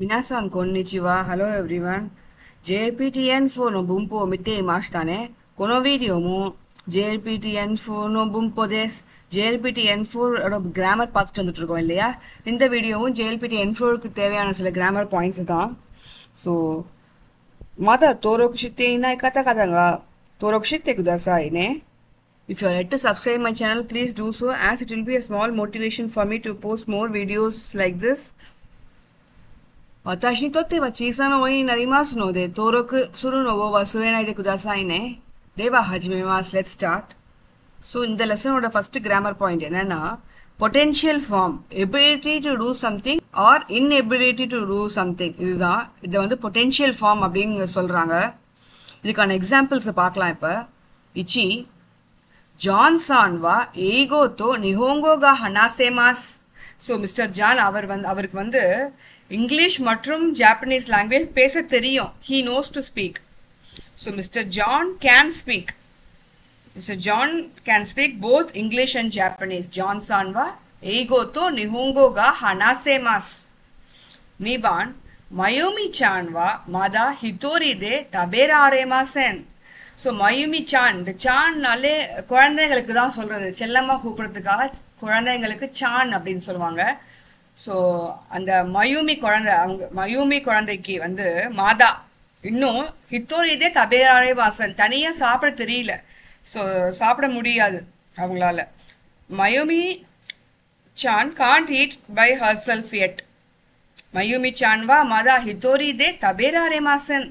Minasan konnichiwa. Hello everyone. JLPTN4 no bunpoを見ていましたね。このビデオも JLPTN4 の文法です。JLPTN4 ஓட grammar பார்த்துட்டு வந்துட்டு இருக்கோம் இல்லையா? இந்த வீடியோவும் JLPTN4க்கு தேவையான சில கிராமர் பாயிண்ட்ஸ் தான். So まだ登録していない方々が登録してくださいね。If you are yet to subscribe my channel, please do so as it will be a small motivation for me to post more videos like this. 私にとっては小さな応援になりますので、登録するのを忘れないでくださいね。では始めます。Let's start. So, இந்த லெசனோட first grammar point என்னன்னா, potential form, ability to do something or inability to do something. இதுதான் இதை வந்து potential form அப்படின்னு சொல்றாங்க. இதுக்கான எக்ஸாம்பிள்ஸை பார்க்கலாம் இப்போ. இச்சி ஜான் சான் வா எய்கோ தோ நிஹோங்கோ கா ஹனாசேமாஸ். ஸோ மிஸ்டர் ஜான் அவருக்கு வந்து இங்கிலீஷ் மற்றும் ஜாப்பனீஸ் லாங்குவேஜ் பேச தெரியும். He knows to speak. So Mr. John can speak. Mr. John can speak both English and Japanese. John san wa eigo to nihongo ga hanasemasu. 2番 Mayumi-chan wa mada hitori de taberaremasen. So Mayumi-chan, இந்த சான்னாலே குழந்தைங்களுக்கு தான் சொல்றது, செல்லமா கூப்பிடுறதுக்காக குழந்தைங்களுக்கு San அப்படின்னு சொல்லுவாங்க. So அந்த மயூமி குழந்தைக்கு வந்து மாதா இன்னும் ஹித்தோரிதே தபேராரே வாசன் தனியாக சாப்பிட தெரியல. ஸோ சாப்பிட முடியாது அவங்களால. Mayumi san can't eat by herself எட். மயூமி சான் வா மாதா ஹித்தோரிதே தபேராரே மாசன்.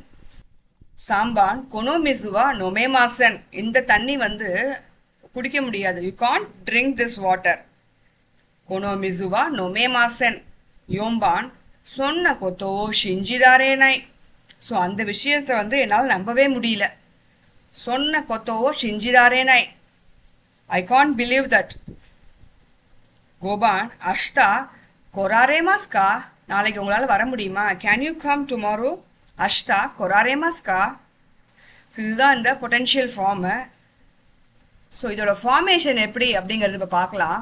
சாம்பான் கொனோ மிசுவா நொமே மாசன். இந்த தண்ணி வந்து குடிக்க முடியாது. You can't drink this water. கொனோ மிசுவா நொமே மாசன். யோம்பான் சொன்ன கொத்தோ ஷிஞ்சிராரேனை. ஸோ அந்த விஷயத்தை வந்து என்னால் நம்பவே முடியல. சொன்ன கொத்தோ ஷிஞ்சிராரேனை. I can't believe that. கோபான் அஷ்டா கொராரேமாஸ்கா. நாளைக்கு உங்களால் வர முடியுமா? Can you come tomorrow? அஷ்டா கொராரேமாஸ்கா. ஸோ இதுதான் இந்த பொட்டென்ஷியல் ஃபார்மு. ஸோ இதோட ஃபார்மேஷன் எப்படி அப்படிங்கிறது இப்போ பார்க்கலாம்.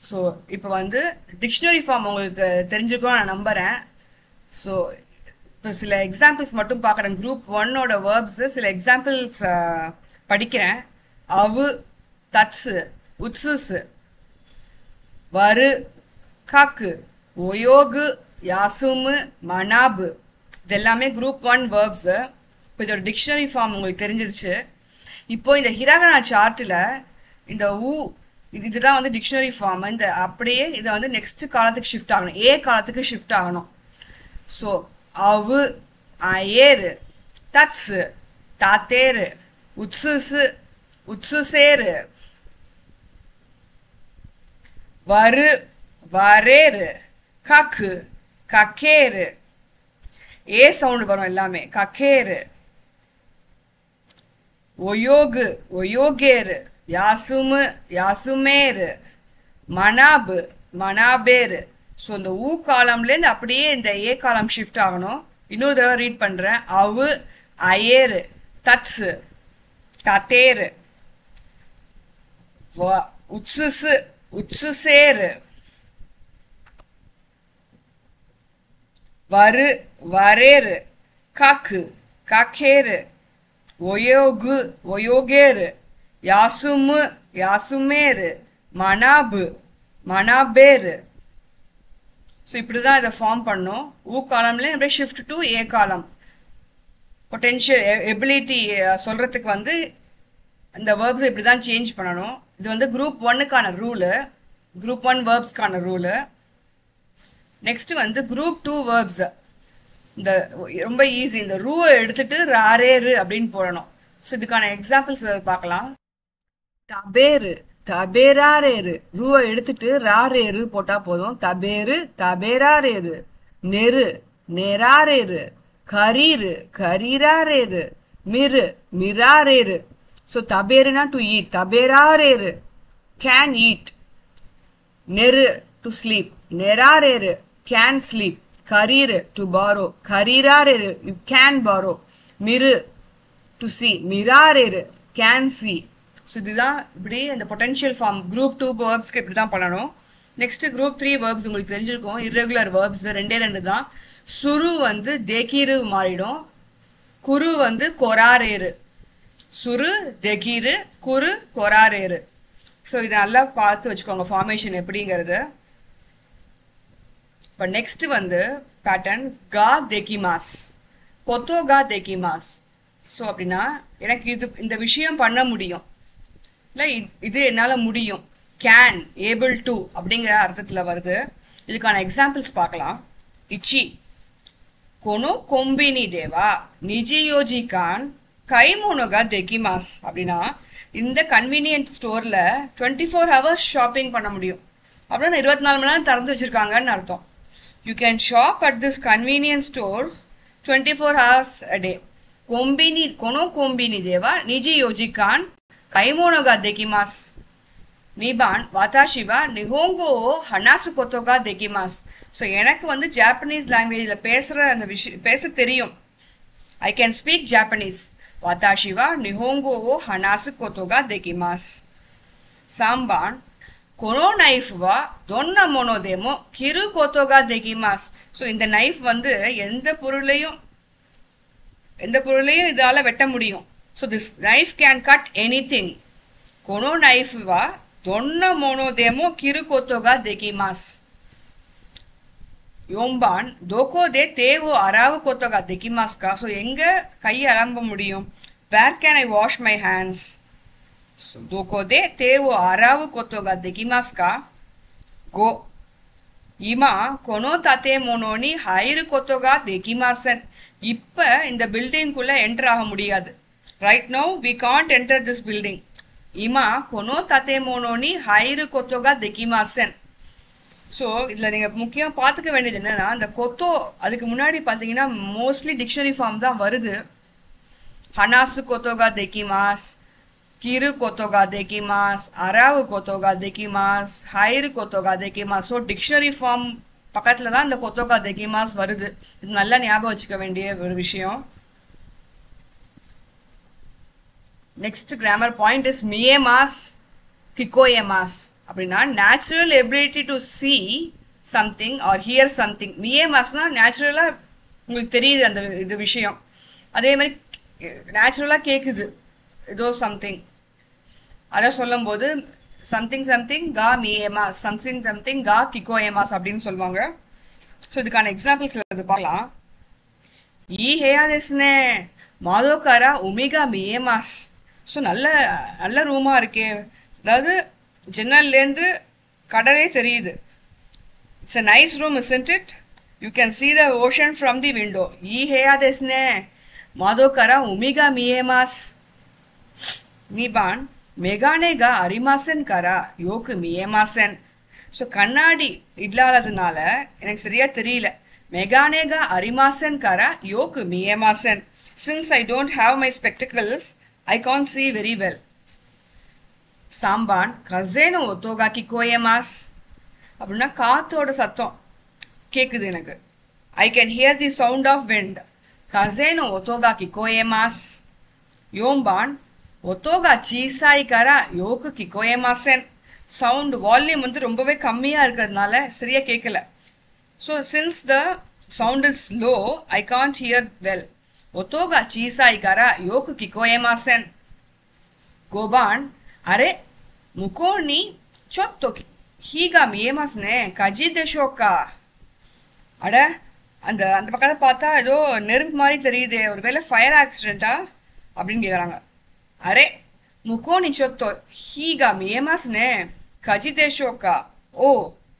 ஸோ இப்போ வந்து டிக்ஷனரி ஃபார்ம் உங்களுக்கு தெரிஞ்சுக்கணும் நான் நம்புகிறேன். ஸோ இப்போ சில எக்ஸாம்பிள்ஸ் மட்டும் பார்க்குறேன். குரூப் 1ஓட வேர்ப்ஸு சில எக்ஸாம்பிள்ஸ் படிக்கிறேன். அவு தட்ஸு உத்ஸுஸு வரு காக்கு ஒயோகு யாசுமு மனாபு இதெல்லாமே குரூப் 1 வேர்ப்ஸு. இப்போ இதோட டிக்ஷனரி ஃபார்ம் உங்களுக்கு தெரிஞ்சிருச்சு. இப்போ இந்த ஹிராகனா சார்ட்டில் இந்த இதுதான் வந்து டிக்ஷனரி ஃபார்ம். இந்த அப்படியே இதை வந்து நெக்ஸ்ட் காலத்துக்கு ஷிஃப்ட் ஆகணும், ஏ காலத்துக்கு ஷிஃப்ட் ஆகணும். ஸோ அவு அயேரு தட்ஸு தாத்தேரு உத்ஸுஸு உத்ஸுசேரு வரு வரேரு கக்கு கக்கேரு. ஏ சவுண்டு வரும் எல்லாமே. கக்கேரு ஒயோகு ஒயோகேரு யாசுமு யாசுமேரு மனாபு மனாபேரு. ஸோ இந்த ஊ காலம்லேருந்து அப்படியே இந்த ஏ காலம் ஷிஃப்ட் ஆகணும். இன்னொரு தடவை ரீட் பண்ணுறேன். அவு அயேரு தட்ஸு தத்தேரு உத்ஸுஸு உத்ஸுசேரு வரு வரேரு காக்கு காக்கேரு ஒயோகு ஒயோகேரு யாசுமு யாசுமேரு மனாபு மனாபேரு. ஸோ இப்படி தான் இதை ஃபார்ம் பண்ணோம். ஊ காலம்லேயே அப்படியே ஷிஃப்ட் டு ஏ காலம். பொட்டென்ஷியல் எபிலிட்டி சொல்கிறதுக்கு வந்து இந்த வேர்ப்ஸை இப்படி தான் சேஞ்ச் பண்ணணும். இது வந்து குரூப் 1க்கான ரூலு, குரூப் 1 வேர்ப்ஸ்க்கான ரூலு. நெக்ஸ்ட்டு வந்து குரூப் 2 வேர்ப்ஸ். இந்த ரொம்ப ஈஸி. இந்த ரூவை எடுத்துட்டு ராரேரு அப்படின்னு போடணும். ஸோ இதுக்கான எக்ஸாம்பிள்ஸ் பார்க்கலாம். தபேரு தபேராரேரு. ரூவை எடுத்துட்டு ராரேரு போட்டா போதும். தபேரு தபேராரேரு. நெரு நெராரேரு. கரீரு கரீராரேரு. மிரு மிராரேரு. ஸோ தபேருனா டு ஈட். தபேராரேரு கேன் ஈட். நெரு டு ஸ்லீப். நெராரேரு கேன் ஸ்லீப். கரீரு டு பாரோ. கரீராரேரு யூ கேன் பாரோ. மிரு டு சி. மிராரேரு கேன் சி. ஸோ இதுதான் இப்படி இந்த பொட்டென்ஷியல் ஃபார்ம் குரூப் 2 வேர்ப்ஸ்க்கு இப்படி தான் பண்ணணும். நெக்ஸ்ட் குரூப் 3 வேர்ப்ஸ் உங்களுக்கு தெரிஞ்சிருக்கும். irregular verbs ரெண்டு தான். சுரு வந்து தெகிரு மாறிடும், குரு வந்து கொராரேரு. சுரு தெகிரு, குரு கொராரேரு. ஸோ இதை நல்லா பார்த்து வச்சுக்கோங்க ஃபார்மேஷன் எப்படிங்கிறது. இப்போ நெக்ஸ்ட் வந்து பேட்டர்ன் கா தெகிமாஸ், கொத்தோ கா தெகிமாஸ். ஸோ அப்படின்னா எனக்கு இந்த விஷயம் பண்ண முடியும், இல்லை இது என்னால் முடியும், கேன், ஏபிள் டு அப்படிங்கிற அர்த்தத்தில் வருது. இதுக்கான எக்ஸாம்பிள்ஸ் பார்க்கலாம். இச்சி கொனோ கொம்பினி தேவா நிஜியோஜி கான் கைமோனோகா தெகிமாஸ். அப்படின்னா இந்த கன்வீனியன்ட் ஸ்டோரில் 24 hours ஷாப்பிங் பண்ண முடியும். அப்படின்னா 24 மணி நேரம் திறந்து வச்சுருக்காங்கன்னு அர்த்தம். You can shop at this convenient store 24 hours a day. கொம்பினி கொனோ கொம்பினி தேவா நிஜியோஜி கான் கைமோனோகா தெகிமாஸ். நிபான் வாதாஷிவா நிஹோங்கோ ஹனாசு கொத்தோகா தெகிமாஸ். ஸோ எனக்கு வந்து ஜாப்பனீஸ் லாங்குவேஜில் பேசுகிற அந்த பேச தெரியும். I can speak Japanese. வாதாஷிவா நிஹோங்கோ ஹனாசு கொத்தோகா தெகிமாஸ். சாம்பான் கொனோ நைஃப் வா தொன்ன மோனோதேமோ கிரு கொத்தோகா தெகிமாஸ். ஸோ இந்த நைஃப் வந்து எந்த பொருளையும் இதால் வெட்ட முடியும். So this knife can cut anything. கொனோ நைஃப் வா தொன்ன மோனோதேமோ கிரு கொத்தோகா தெகிமாஸ். யோம்பான் தோகோ தே தேவோ அராவு கொத்தோகா தெகிமாஸ்கா. ஸோ எங்கே கையை அலம்ப முடியும்? Where can I wash my hands? தோகோ தே தேவோ அராவு கொத்தோகா தெகிமாஸ்கா. கோ இமா கொனோ தத்தே மோனோனி ஹைரு கொத்தோகா தெகிமாசன். இப்போ இந்த பில்டிங்குள்ளே என்டர் ஆக முடியாது. Right no we can't enter this building. இமா கொனோ தத்தே மோனோனி ஹைரு கொத்தோகா தெகிமாசன். ஸோ இதில் நீங்கள் முக்கியம் பார்த்துக்க வேண்டியது என்னென்னா, அந்த கொத்தோ அதுக்கு முன்னாடி பார்த்தீங்கன்னா மோஸ்ட்லி டிக்ஷனரி ஃபார்ம் தான் வருது. ஹனாசு கொத்தோகா தெகிமாஸ், கிரு கொத்தோகா தெகிமாஸ், அராவு கொத்தோகா தெகிமாஸ், ஹைரு கொத்தோகா தெகிமாஸ். ஸோ டிக்ஷனரி ஃபார்ம் பக்கத்தில் தான் இந்த கொத்தோகா தெகிமாஸ் வருது. இது நல்லா ஞாபகம் வச்சுக்க வேண்டிய ஒரு விஷயம். நெக்ஸ்ட் கிராமர் பாயிண்ட் இஸ் மியேமாஸ் கிகோயேமாஸ். அப்படின்னா natural ability to see something or hear something. மியேமாஸ்னா நேச்சுரலாக உங்களுக்கு தெரியுது அந்த இது விஷயம். அதே மாதிரி நேச்சுரலாக கேட்குது ஏதோ சம்திங். அதை சொல்லும்போது சம்திங் சம்திங் கா மியேமாஸ், சம்திங் சம்திங் கா கிகோயேமாஸ் அப்படின்னு சொல்லுவாங்க. ஸோ இதுக்கான எக்ஸாம்பிள்ஸ் இது பார்க்கலாம். ஈ ஹேயாதேஸ்னே மாதோக்காரா உமிகா மியேமாஸ். ஸோ நல்ல ரூமாக இருக்கே, அதாவது ஜன்னல்லேருந்து கடலே தெரியுது. It's a nice room isn't it? You can see the ocean from the window. ஈ ஹேயாதேஸ்னே மாதோக்காரா உமிகா மியேமாஸ். நிபான் மெகானேகா அரிமாசன் கரா யோக்கு மியேமாசன். ஸோ கண்ணாடி இல்லாததுனால எனக்கு சரியாக தெரியல. மெகானேகா அரிமாசன் கரா யோக்கு மியேமாசன். Since I don't have my spectacles, I can't see very well. சாம்பான் கசேனோ ஒத்தோகா கிகோயேமாஸ். அப்படின்னா காத்தோட சத்தம் கேட்குது எனக்கு. I can hear the sound of wind. கசேனோ ஒத்தோகா கிகோயேமாஸ். யோம்பான் ஒத்தோகா சீசாய் கரா யோக்கு கிகோயேமாசன். சவுண்ட் வால்யூம் வந்து ரொம்பவே கம்மியாக இருக்கிறதுனால சரியாக கேட்கல. So since the sound is low I can't hear well. ஒத்தோகா சீசாய் கரா யோக்கு கிகோயேமாசன். கோபான் அரே முக்கோனி சொத்தோ ஹீகா மியேமாஸ்னே கஜி தேஷோக்கா. அட அந்த பக்கத்தை பார்த்தா ஏதோ நெருப்பு மாதிரி தெரியுதே, ஒரு வேளை ஃபயர் ஆக்சிடெண்ட்டா அப்படின்னு கேட்குறாங்க. அரே முக்கோனி சொத்தோ ஹீகா மியேமாஸ்னே கஜி தேஷோக்கா. Oh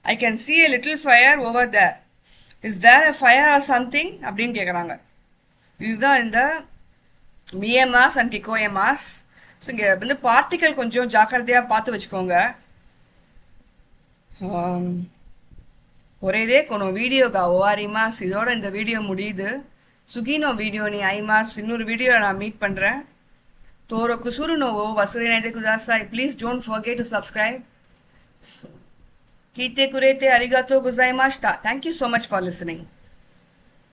I can see a little fire over there. Is there a fire or something அப்படின்னு கேட்குறாங்க. இதுதான் இந்த மியேமாஸ் அண்ட் கிகோயேமாஸ். ஸோ இங்கே வந்து பார்ட்டிக்கல் கொஞ்சம் ஜாக்கிரதையாக பார்த்து வச்சுக்கோங்க. ஒரேதே கொனோ வீடியோக்கா ஓஆரிமாஸ். இதோட இந்த வீடியோ முடியுது. சுகினோ வீடியோ நீ ஐமாஸ். இன்னொரு வீடியோவில் நான் மீட் பண்ணுறேன். தோரோக்கு சுருனோவோ வசுரினைதே குதாசாய். Please don't forget to subscribe. கீத்தே குரேத்தே அரிகாத்தோ குசாய்மாஷ்டா. Thank you so much for listening.